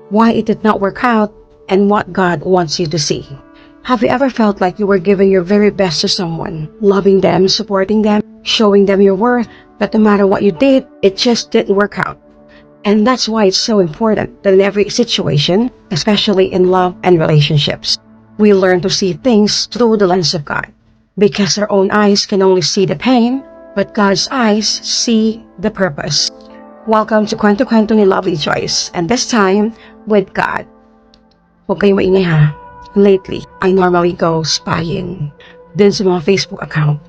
why it did not work out, and what God wants you to see. Have you ever felt like you were giving your very best to someone, loving them, supporting them, showing them your worth, but no matter what you did, it just didn't work out? And that's why it's so important that in every situation, especially in love and relationships, we learn to see things through the lens of God. Because our own eyes can only see the pain, but God's eyes see the purpose. Welcome to Kwento Kwento ni Lovely Joyce, and this time, with God. Huwag kayong maingay ha. Lately, I normally go spying dun sa mga Facebook account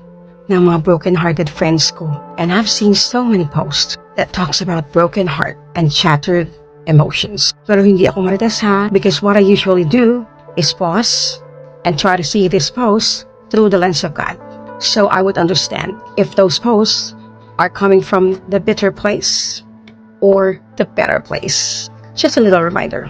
ng mga broken-hearted friends ko. And I've seen so many posts that talks about broken heart and shattered emotions. Pero hindi ako marites ha, because what I usually do is pause and try to see this post through the lens of God. So I would understand if those posts are coming from the bitter place or the better place. Just a little reminder.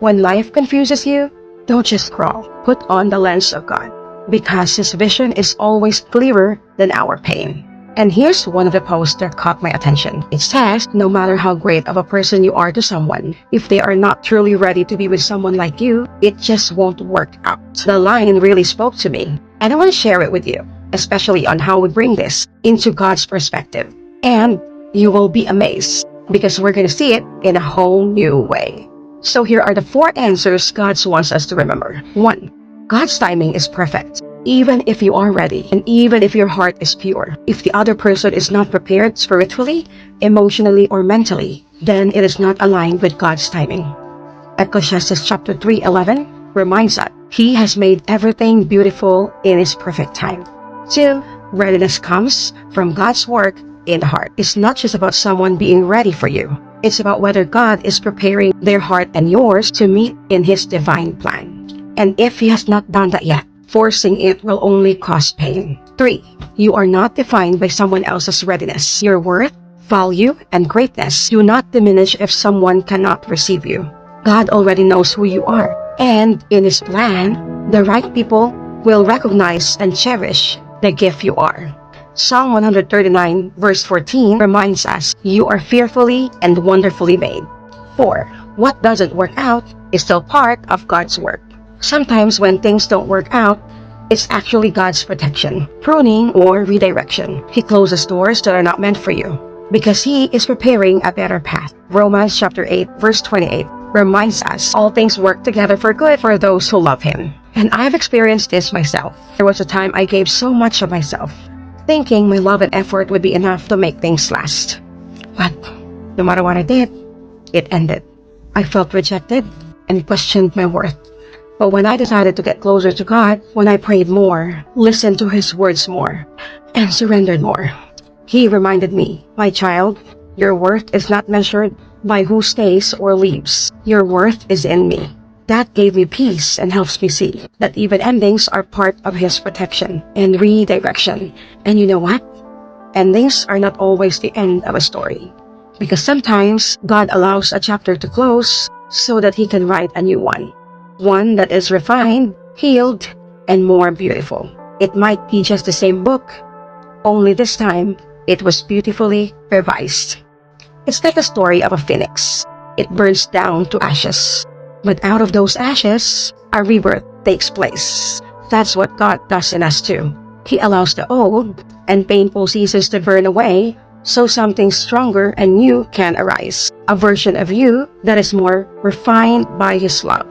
When life confuses you, don't just scroll. Put on the lens of God, because His vision is always clearer than our pain. And here's one of the posts that caught my attention. It says, no matter how great of a person you are to someone, if they are not truly ready to be with someone like you, it just won't work out. The line really spoke to me, and I want to share it with you, especially on how we bring this into God's perspective. And you will be amazed, because we're going to see it in a whole new way. So here are the 4 answers God wants us to remember. 1. God's timing is perfect. Even if you are ready, and even if your heart is pure, if the other person is not prepared spiritually, emotionally, or mentally, then it is not aligned with God's timing. Ecclesiastes chapter 3:11 reminds us, He has made everything beautiful in His perfect time. 2. Readiness comes from God's work in the heart. It's not just about someone being ready for you. It's about whether God is preparing their heart and yours to meet in His divine plan. And if He has not done that yet, forcing it will only cause pain. 3. You are not defined by someone else's readiness. Your worth, value, and greatness do not diminish if someone cannot receive you. God already knows who you are. And in His plan, the right people will recognize and cherish the gift you are. Psalm 139 verse 14 reminds us, you are fearfully and wonderfully made. 4. What doesn't work out is still part of God's work. Sometimes when things don't work out, it's actually God's protection, pruning, or redirection. He closes doors that are not meant for you, because He is preparing a better path. Romans chapter 8 verse 28 reminds us, all things work together for good for those who love Him. And I've experienced this myself. There was a time I gave so much of myself, thinking my love and effort would be enough to make things last. But no matter what I did, it ended. I felt rejected and questioned my worth. But when I decided to get closer to God, when I prayed more, listened to His words more, and surrendered more, He reminded me, my child, your worth is not measured by who stays or leaves. Your worth is in me. That gave me peace and helps me see that even endings are part of His protection and redirection. And you know what? Endings are not always the end of a story. Because sometimes God allows a chapter to close so that He can write a new one. One that is refined, healed, and more beautiful. It might be just the same book, only this time it was beautifully revised. It's like a story of a phoenix. It burns down to ashes. But out of those ashes, a rebirth takes place. That's what God does in us too. He allows the old and painful seasons to burn away so something stronger and new can arise. A version of you that is more refined by His love.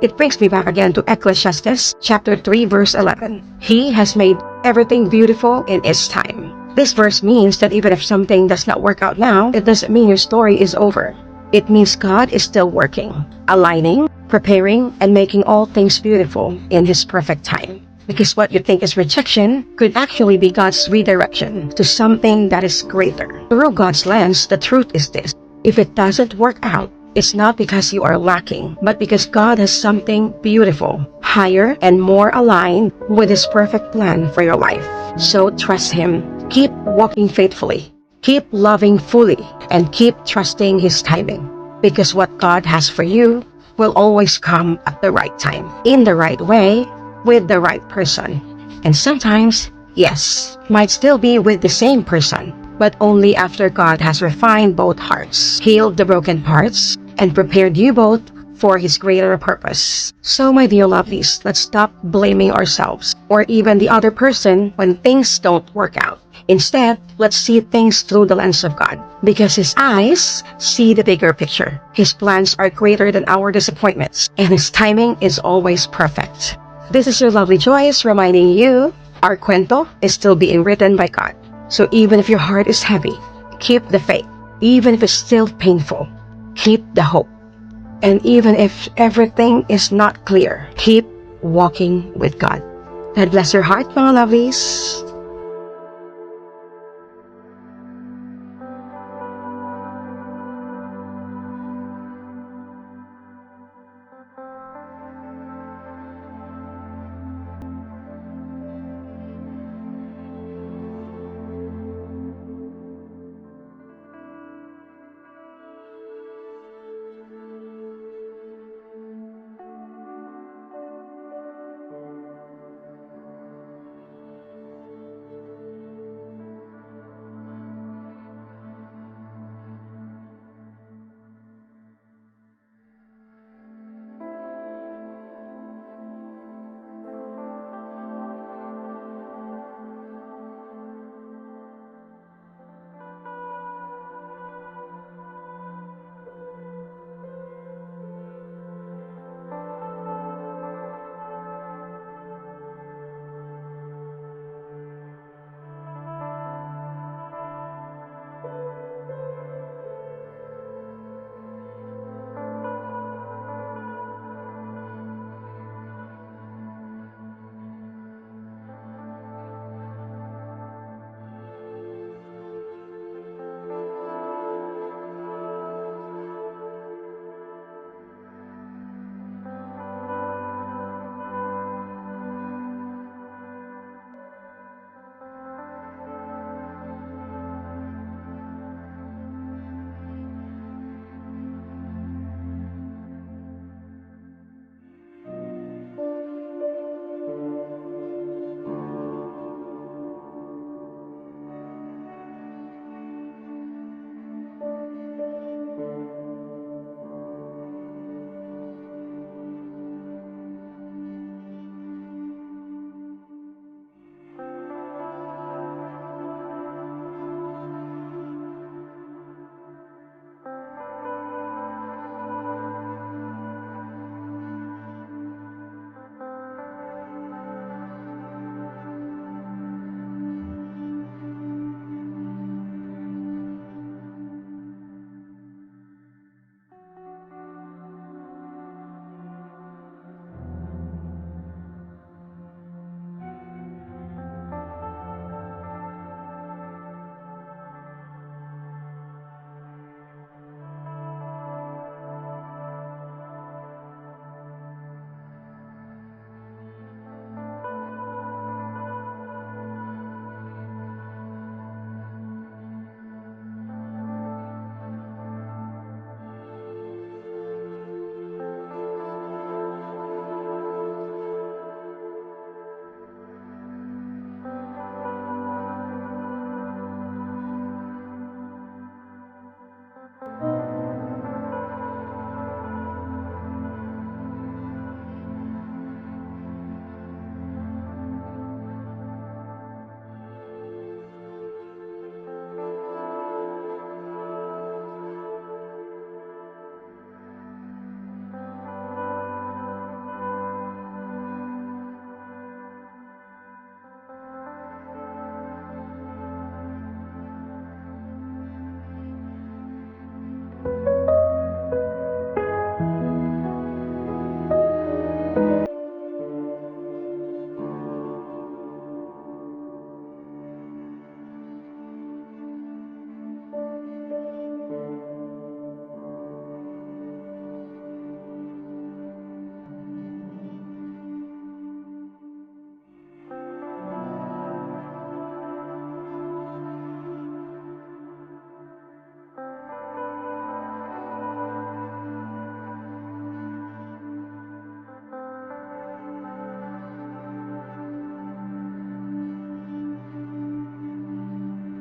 It brings me back again to Ecclesiastes chapter 3 verse 11. He has made everything beautiful in His time. This verse means that even if something does not work out now, it doesn't mean your story is over. It means God is still working, aligning, preparing, and making all things beautiful in His perfect time. Because what you think is rejection could actually be God's redirection to something that is greater. Through God's lens, the truth is this. If it doesn't work out, it's not because you are lacking, but because God has something beautiful, higher, and more aligned with His perfect plan for your life. So trust Him. Keep walking faithfully. Keep loving fully, and keep trusting His timing, because what God has for you will always come at the right time, in the right way, with the right person. And sometimes, yes, might still be with the same person, but only after God has refined both hearts, healed the broken parts, and prepared you both for His greater purpose. So, my dear lovelies, let's stop blaming ourselves or even the other person when things don't work out. Instead, let's see things through the lens of God, because His eyes see the bigger picture. His plans are greater than our disappointments, and His timing is always perfect. This is your lovely Joyce reminding you, our kwento is still being written by God. So even if your heart is heavy, keep the faith. Even if it's still painful, keep the hope. And even if everything is not clear, keep walking with God. God bless your heart, mga lovelies.